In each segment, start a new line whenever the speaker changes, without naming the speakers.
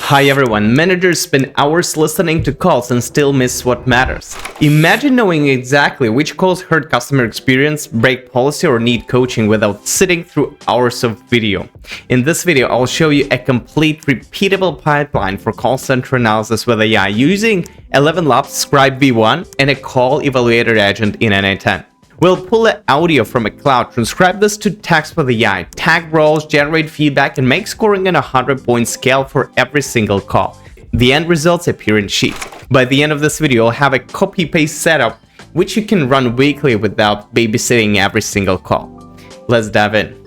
Hi everyone, managers spend hours listening to calls and still miss what matters. Imagine knowing exactly which calls hurt customer experience, break policy, or need coaching without sitting through hours of video. In this video, I'll show you a complete repeatable pipeline for call center analysis with AI using ElevenLabs Scribe-v1 and a call evaluator agent in n8n. We'll pull the audio from a cloud, transcribe this to text with AI, tag roles, generate feedback, and make scoring on a 100-point scale for every single call. The end results appear in Sheet. By the end of this video, you'll have a copy-paste setup, which you can run weekly without babysitting every single call. Let's dive in.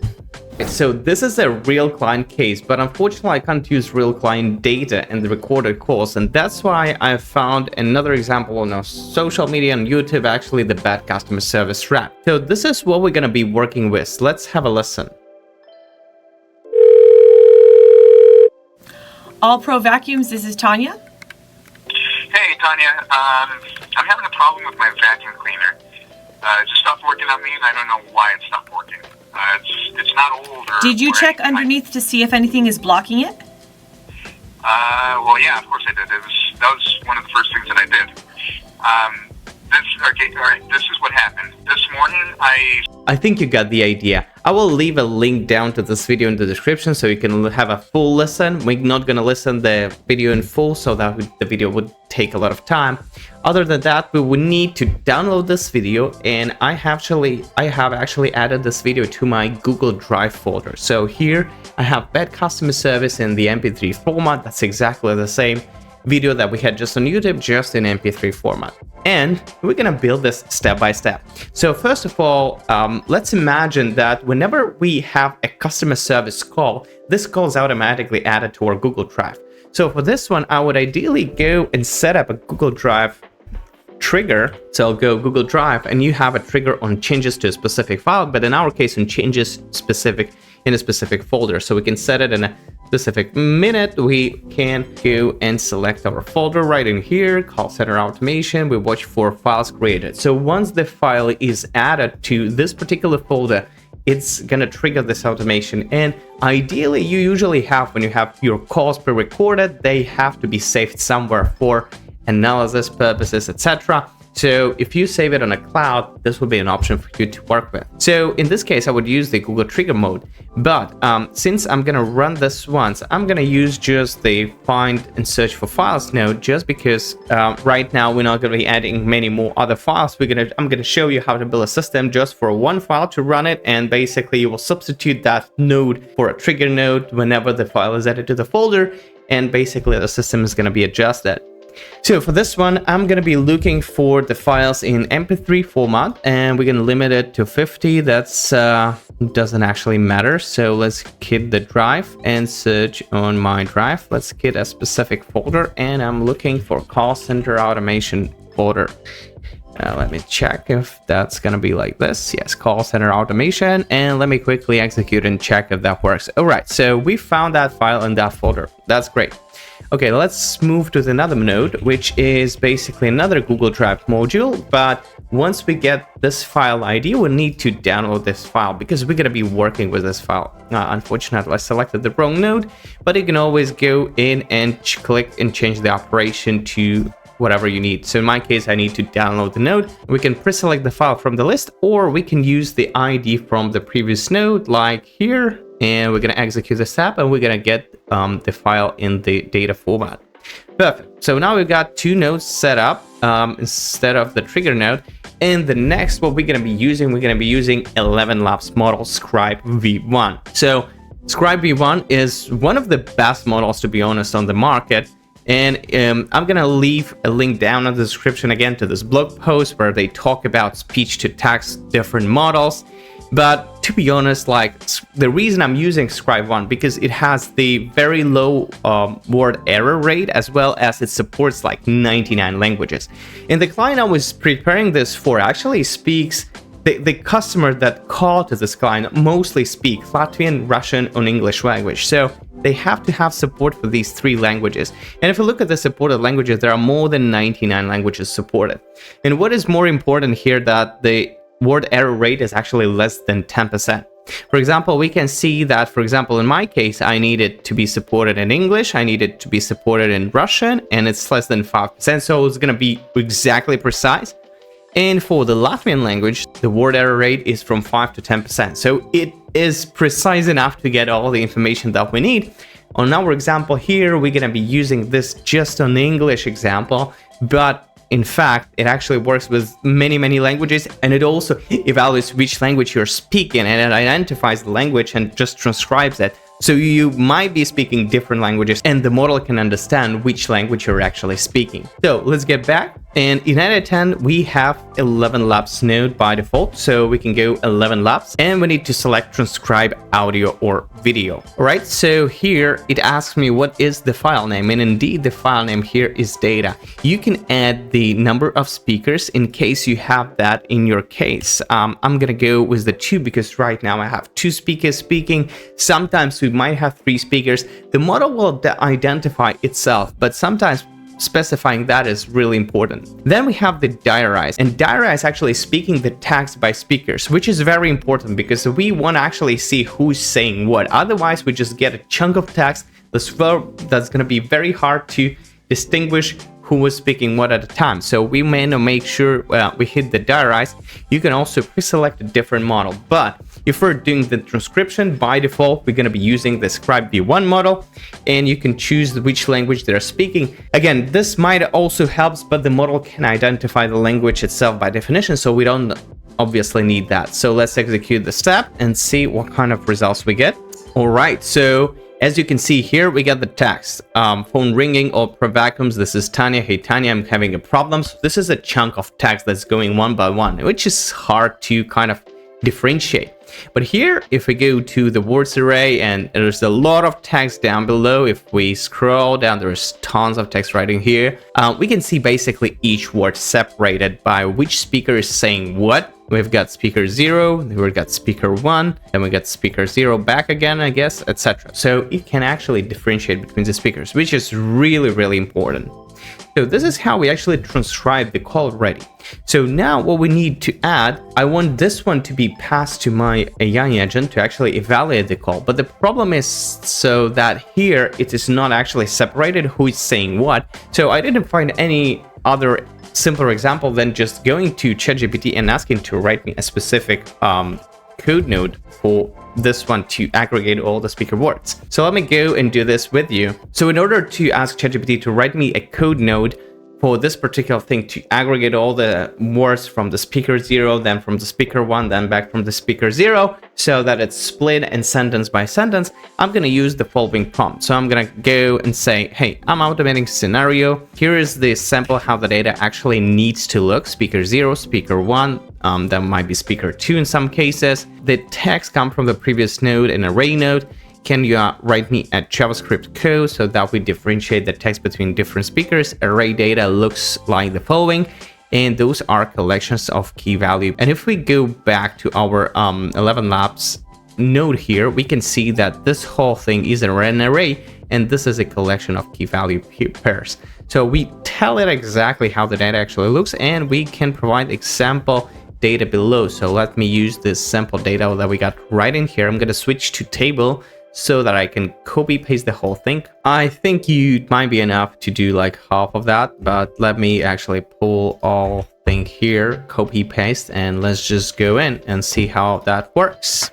So this is a real client case, but unfortunately I can't use real client data in the recorded calls, and that's why I found another example on our social media and YouTube, actually the bad customer service rep. So this is what we're going to be working with. Let's have a listen.
All Pro Vacuums, this is Tanya.
Hey Tanya, I'm having a problem with my vacuum cleaner. It just stopped working on me and I don't know why it stopped working. It's not old or...
Did you check underneath to see if anything is blocking it?
Well, yeah, of course I did. That was one of the first things that I did. This is what happened. This morning, I
think you got the idea. I will leave a link down to this video in the description so you can have a full listen. We're not going to listen the video in full, so that the video would take a lot of time. Other than that, we would need to download this video, and I have actually added this video to my Google Drive folder. So here I have bad customer service in the MP3 format. That's exactly the same video that we had just on YouTube, just in MP3 format. And we're gonna build this step by step. So first of all, let's imagine that whenever we have a customer service call, this call is automatically added to our Google Drive. So for this one, I would ideally go and set up a Google Drive trigger. So I'll go Google Drive, and you have a trigger on changes to a specific file, but in our case on changes in a specific folder. So we can set it in a specific minute. We can go and select our folder right in here, call center automation. We watch for files created. So once the file is added to this particular folder, it's gonna trigger this automation. And ideally, you usually have, when you have your calls pre-recorded, they have to be saved somewhere for analysis purposes, etc. So if you save it on a cloud, this would be an option for you to work with. So in this case, I would use the Google Trigger mode. But since I'm going to run this once, I'm going to use just the find and search for files node, just because right now we're not going to be adding many more other files. I'm going to show you how to build a system just for one file to run it. And basically you will substitute that node for a trigger node whenever the file is added to the folder. And basically the system is going to be adjusted. So for this one, I'm going to be looking for the files in MP3 format, and we're going to limit it to 50. That's doesn't actually matter. So let's hit the drive and search on my drive. Let's get a specific folder, and I'm looking for call center automation folder. Let me check if that's going to be like this. Yes, call center automation. And let me quickly execute and check if that works. All right, so we found that file in that folder. That's great. Okay, let's move to another node, which is basically another Google Drive module. But once we get this file ID, we'll need to download this file because we're going to be working with this file. Unfortunately, I selected the wrong node, but you can always go in and click and change the operation to whatever you need. So in my case, I need to download the node. We can pre-select the file from the list, or we can use the ID from the previous node, like here. And we're going to execute the step, and we're going to get the file in the data format. Perfect. So now we've got two nodes set up instead of the trigger node. And the next, what we're going to be using, ElevenLabs model Scribe-v1. So Scribe-v1 is one of the best models, to be honest, on the market. And I'm going to leave a link down in the description again to this blog post where they talk about speech to text different models. But to be honest, like, the reason I'm using Scribe-v1 because it has the very low word error rate, as well as it supports like 99 languages. And the client I was preparing this for actually speaks, the customer that called to this client mostly speak Latvian, Russian, and English language. So they have to have support for these three languages. And if you look at the supported languages, there are more than 99 languages supported. And what is more important here, that the word error rate is actually less than 10%. For example, we can see that, for example, in my case, I need it to be supported in English, I need it to be supported in Russian, and it's less than 5%, so it's going to be exactly precise. And for the Latvian language, the word error rate is from 5 to 10%. So it is precise enough to get all the information that we need. On our example here, we're going to be using this just on the English example, but in fact, it actually works with many languages, and it also evaluates which language you're speaking, and it identifies the language and just transcribes it. So you might be speaking different languages, and the model can understand which language you're actually speaking. So let's get back. And in n8n, we have ElevenLabs node by default. So we can go ElevenLabs, and we need to select transcribe audio or video. All right, so here it asks me what is the file name, and indeed the file name here is data. You can add the number of speakers in case you have that in your case. I'm gonna go with the 2 because right now I have 2 speakers speaking. Sometimes we might have 3 speakers. The model will identify itself, but sometimes specifying that is really important. Then we have the diarize, and diarize actually speaking the text by speakers, which is very important because we want to actually see who's saying what. Otherwise, we just get a chunk of text that's going to be very hard to distinguish who was speaking what at a time. So we may not make sure we hit the diarize. You can also pre-select a different model, but if we're doing the transcription, by default, we're going to be using the Scribe-v1 model, and you can choose which language they're speaking. Again, this might also help, but the model can identify the language itself by definition, so we don't obviously need that. So let's execute the step and see what kind of results we get. All right, so as you can see here, we got the text, phone ringing or per vacuums. This is Tanya. Hey, Tanya, I'm having a problem. So this is a chunk of text that's going one by one, which is hard to kind of differentiate. But here, if we go to the words array, and there's a lot of text down below, if we scroll down, there's tons of text right in here. We can see basically each word separated by which speaker is saying what. We've got speaker 0, we've got speaker 1, and we got speaker 0 back again, I guess, etc. So it can actually differentiate between the speakers, which is really important. So this is how we actually transcribe the call already. So now what we need to add, I want this one to be passed to my AI agent to actually evaluate the call. But the problem is so that here it is not actually separated who is saying what. So I didn't find any other simpler example than just going to ChatGPT and asking to write me a specific code node for this one to aggregate all the speaker words. So let me go and do this with you. So in order to ask ChatGPT to write me a code node for this particular thing to aggregate all the words from the speaker 0, then from the speaker 1, then back from the speaker 0, so that it's split and sentence by sentence, I'm going to use the following prompt. So I'm going to go and say, hey, I'm automating scenario. Here is the sample how the data actually needs to look. Speaker 0, speaker 1, that might be speaker 2 in some cases. The text come from the previous node and array node. Can you write me a JavaScript code so that we differentiate the text between different speakers? Array data looks like the following, and those are collections of key value. And if we go back to our ElevenLabs node here, we can see that this whole thing is an array, and this is a collection of key value pairs. So we tell it exactly how the data actually looks, and we can provide example data below. So let me use this sample data that we got right in here. I'm going to switch to table so that I can copy paste the whole thing. I think it might be enough to do like half of that, but let me actually pull all thing here, copy paste, and let's just go in and see how that works.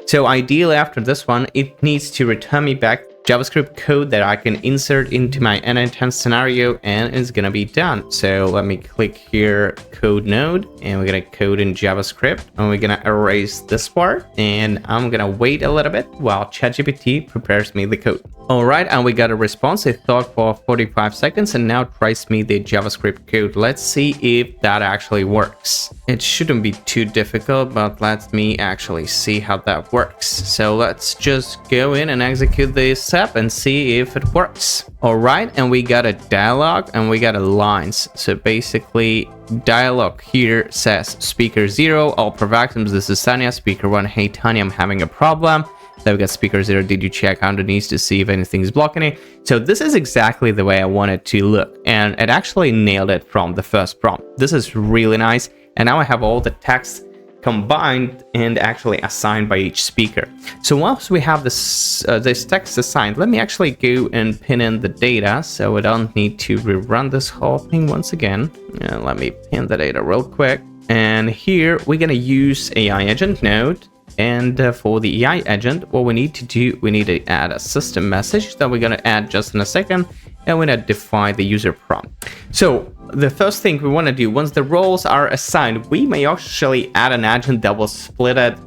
So ideally after this one, it needs to return me back JavaScript code that I can insert into my n8n scenario, and it's gonna be done. So let me click here, code node, and we're gonna code in JavaScript, and we're gonna erase this part, and I'm gonna wait a little bit while ChatGPT prepares me the code. All right, and we got a response. It thought for 45 seconds and now tries me the JavaScript code. Let's see if that actually works. It shouldn't be too difficult, but let me actually see how that works. So let's just go in and execute this step and see if it works. All right, and we got a dialogue and we got a lines. So basically dialogue here says speaker 0, all per vacuums, this is Tanya. Speaker 1, hey Tanya, I'm having a problem. Then we got speaker 0, did you check underneath to see if anything's blocking it? So this is exactly the way I want it to look, and it actually nailed it from the first prompt. This is really nice, and now I have all the text combined and actually assigned by each speaker. So once we have this text assigned, let me actually go and pin in the data so we don't need to rerun this whole thing once again. Let me pin the data real quick. And here we're going to use AI agent node. And for the AI agent, what we need to do, we need to add a system message that we're going to add just in a second. And we're going to define the user prompt. So the first thing we want to do, once the roles are assigned, we may actually add an agent that will split it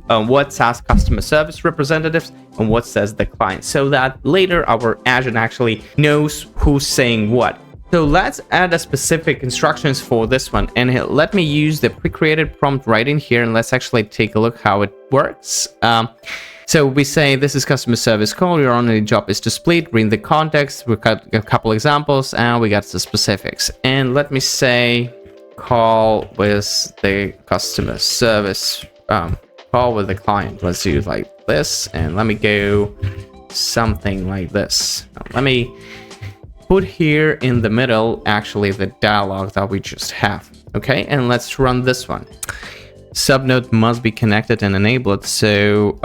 what says customer service representatives and what says the client, so that later our agent actually knows who's saying what. So let's add a specific instructions for this one, and let me use the pre-created prompt right in here, and let's actually take a look how it works. So we say this is customer service call, your only job is to split, read the context, we got a couple examples, and we got the specifics. And let me say call with the customer service, call with the client. Let's do like this, and let me go something like this. Let me put here in the middle actually the dialogue that we just have. Okay, and let's run this one. Subnode must be connected and enabled. So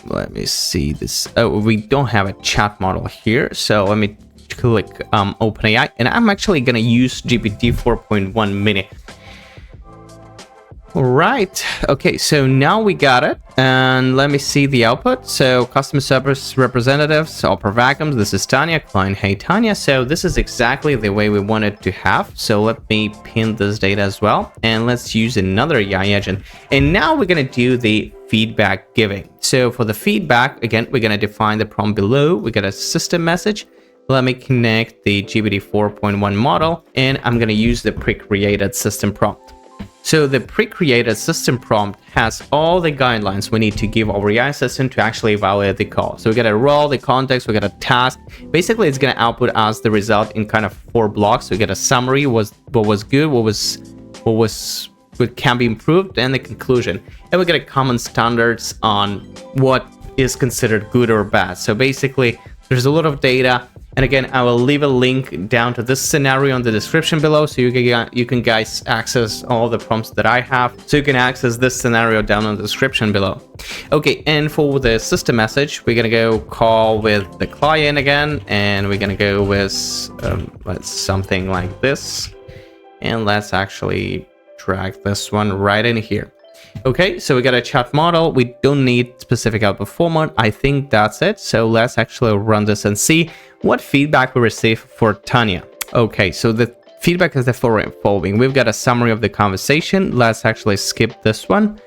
let me see this. Oh, we don't have a chat model here, so let me click OpenAI, and I'm actually gonna use GPT 4.1 mini. All right, okay, so now we got it, and let me see the output. So customer service representatives, Opera Vacuums, this is Tanya, client, hey Tanya. So this is exactly the way we wanted to have. So let me pin this data as well, and let's use another AI agent. And now we're gonna do the feedback giving. So for the feedback, again, we're gonna define the prompt below. We got a system message. Let me connect the GPT 4.1 model, and I'm gonna use the pre-created system prompt. So the pre-created system prompt has all the guidelines we need to give our AI assistant to actually evaluate the call. So we got a role, the context, we got a task. Basically, it's going to output us the result in kind of 4 blocks. So we get a summary, what was good, what can be improved, and the conclusion. And we get a common standards on what is considered good or bad. So basically, there's a lot of data. And again, I will leave a link down to this scenario in the description below, so you can guys access all the prompts that I have. So you can access this scenario down in the description below. Okay, and for the system message, we're gonna go call with the client again, and we're gonna go with something like this. And let's actually drag this one right in here. Okay, so we got a chat model. We don't need specific output format. I think that's it. So let's actually run this and see what feedback we receive for Tanya. Okay, so the feedback is the following. We've got a summary of the conversation. Let's actually skip this one.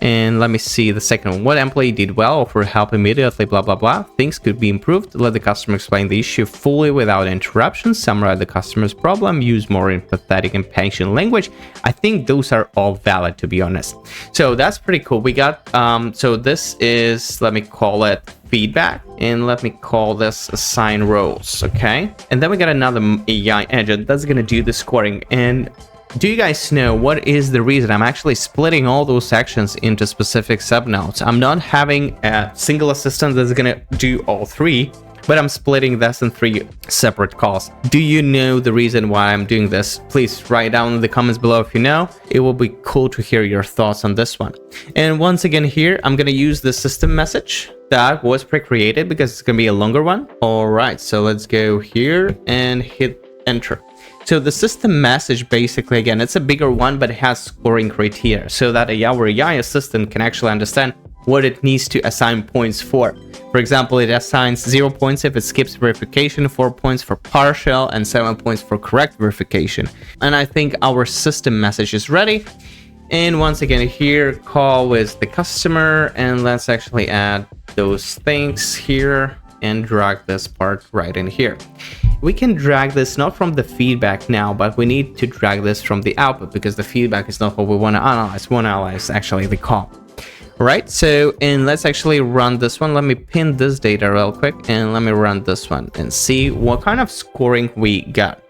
And let me see the second one. What employee did well, offer help immediately, blah, blah, blah. Things could be improved. Let the customer explain the issue fully without interruptions. Summarize the customer's problem. Use more empathetic and patient language. I think those are all valid, to be honest. So that's pretty cool. We got, so this is, let me call it feedback, and let me call this assign roles, okay? And then we got another AI agent that's gonna do the scoring. And do you guys know what is the reason I'm actually splitting all those sections into specific subnodes? I'm not having a single assistant that's gonna do all 3, but I'm splitting this in 3 separate calls. Do you know the reason why I'm doing this? Please write down in the comments below if you know. It will be cool to hear your thoughts on this one. And once again here, I'm gonna use the system message that was pre-created because it's gonna be a longer one. All right, so let's go here and hit enter. So the system message, basically, again, it's a bigger one, but it has scoring criteria so that our AI assistant can actually understand what it needs to assign points for. For example, it assigns 0 points if it skips verification, 4 points for partial, and 7 points for correct verification. And I think our system message is ready. And once again, here, call with the customer, and let's actually add those things here and drag this part right in here. We can drag this not from the feedback now, but we need to drag this from the output because the feedback is not what we want to analyze. We want to analyze actually the call. All right, so, and let's actually run this one. Let me pin this data real quick, and let me run this one and see what kind of scoring we got.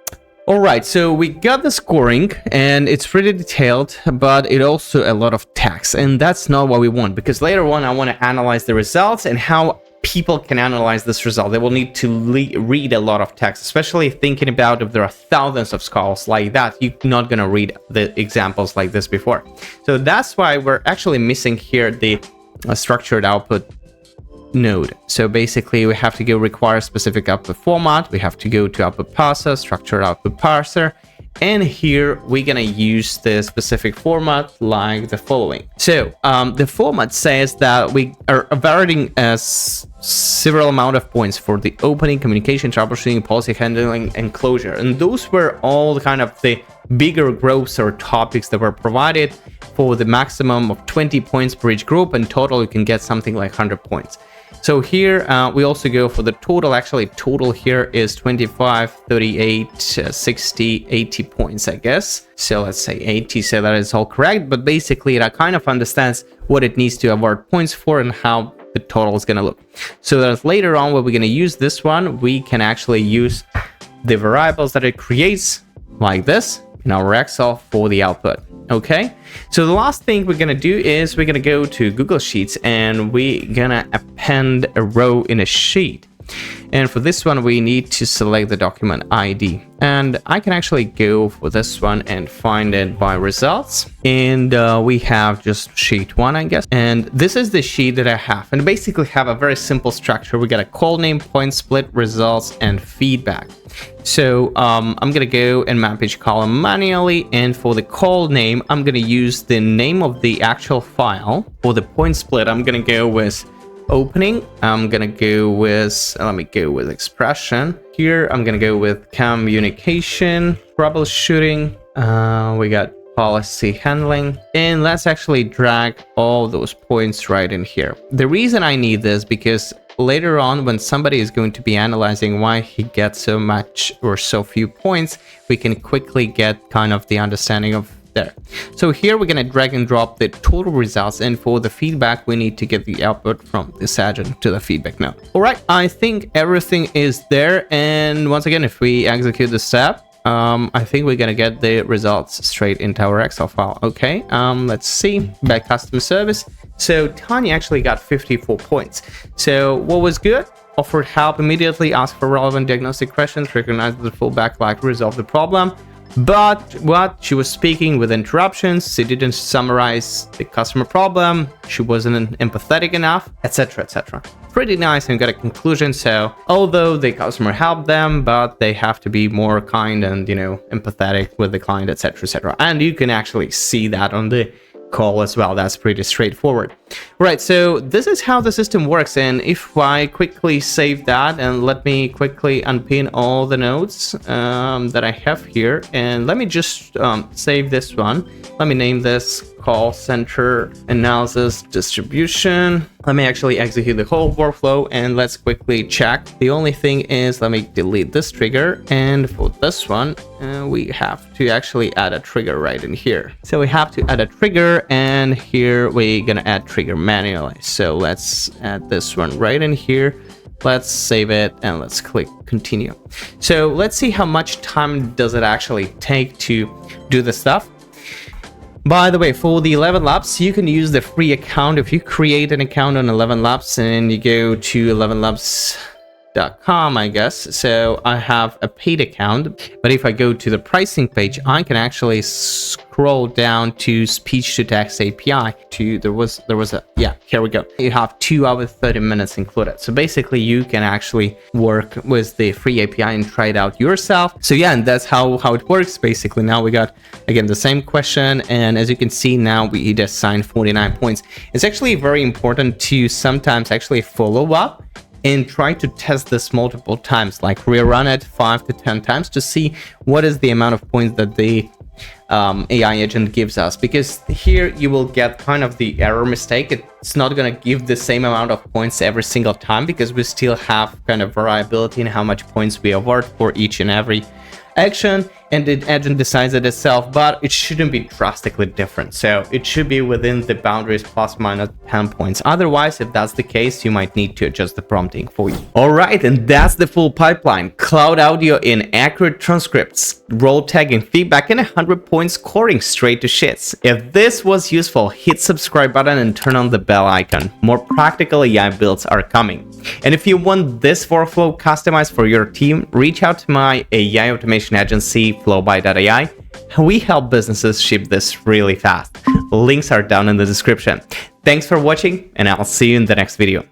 All right, so we got the scoring, and it's pretty detailed, but it also a lot of text, and that's not what we want, because later on I want to analyze the results and how people can analyze this result, they will need to read a lot of text, especially thinking about if there are thousands of calls like that, you're not going to read the examples like this before. So that's why we're actually missing here the structured output node. So basically we have to go require specific output format, we have to go to output parser, structured output parser, and here we're gonna use the specific format like the following. So the format says that we are evaluating several amount of points for the opening, communication, troubleshooting, policy handling, and closure. And those were all kind of the bigger groups or topics that were provided for the maximum of 20 points per each group. In total, you can get something like 100 points. So here we also go for the total. Actually, total here is 25, 38, 60, 80 points, I guess. So let's say 80, so that is all correct. But basically, it kind of understands what it needs to award points for and how the total is going to look. So that later on, when we're going to use this one, we can actually use the variables that it creates like this in our Excel for the output. Okay, so the last thing we're gonna do is we're gonna go to Google Sheets and we're gonna append a row in a sheet. And for this one, we need to select the document ID. And I can actually go for this one and find it by results. And we have just sheet 1, I guess. And this is the sheet that I have. And basically have a very simple structure. We got a call name, point split, results, and feedback. So I'm going to go and map each column manually. And for the call name, I'm going to use the name of the actual file. For the point split, I'm going to go with opening. I'm gonna go with, let me go with expression. Here I'm gonna go with communication, troubleshooting, we got policy handling, and let's actually drag all those points right in here. The reason I need this because later on when somebody is going to be analyzing why he gets so much or so few points, we can quickly get kind of the understanding of there. So here we're going to drag and drop the total results, and for the feedback we need to get the output from this agent to the feedback node. All right, I think everything is there, and once again, if we execute the step, I think we're going to get the results straight into our Excel file. Okay, let's see, back customer service. So Tanya actually got 54 points. So what was good? Offered help immediately, asked for relevant diagnostic questions, recognized the full backlog, resolved the problem. But what she was speaking with interruptions, she didn't summarize the customer problem, she wasn't empathetic enough, etc, etc. Pretty nice and got a conclusion. So although the customer helped them, but they have to be more kind and, you know, empathetic with the client, etc, etc. And you can actually see that on the call as well. That's pretty straightforward. Right, so this is how the system works. And if I quickly save that, and let me quickly unpin all the nodes that I have here, and let me just save this one. Let me name this call center analysis distribution. Let me actually execute the whole workflow and let's quickly check. The only thing is, let me delete this trigger, and for this one we have to actually add a trigger right in here. So we have to add a trigger, and here we're gonna add trigger manually. So let's add this one right in here. Let's save it and let's click continue. So let's see how much time does it actually take to do the stuff. By the way, for the ElevenLabs, you can use the free account. If you create an account on ElevenLabs and you go to ElevenLabs.com, I guess. So I have a paid account, but if I go to the pricing page, I can actually scroll down to speech to text API. There was a, yeah, here we go. You have 2 hours 30 minutes included. So basically you can actually work with the free API and try it out yourself. So yeah, and that's how it works. Basically now we got again the same question, and as you can see now we just assigned 49 points. It's actually very important to sometimes actually follow up and try to test this multiple times, like rerun it 5 to 10 times to see what is the amount of points that the AI agent gives us, because here you will get kind of the error mistake. It's not going to give the same amount of points every single time, because we still have kind of variability in how much points we award for each and every action. and the agent decides it itself, but it shouldn't be drastically different. So it should be within the boundaries plus minus 10 points. Otherwise, if that's the case, you might need to adjust the prompting for you. All right, and that's the full pipeline. Cloud audio in accurate transcripts, role tagging, feedback, and 100 point scoring straight to shits. If this was useful, hit subscribe button and turn on the bell icon. More practical AI builds are coming. And if you want this workflow customized for your team, reach out to my AI automation agency, flowby.ai. We help businesses ship this really fast. Links are down in the description. Thanks for watching, and I'll see you in the next video.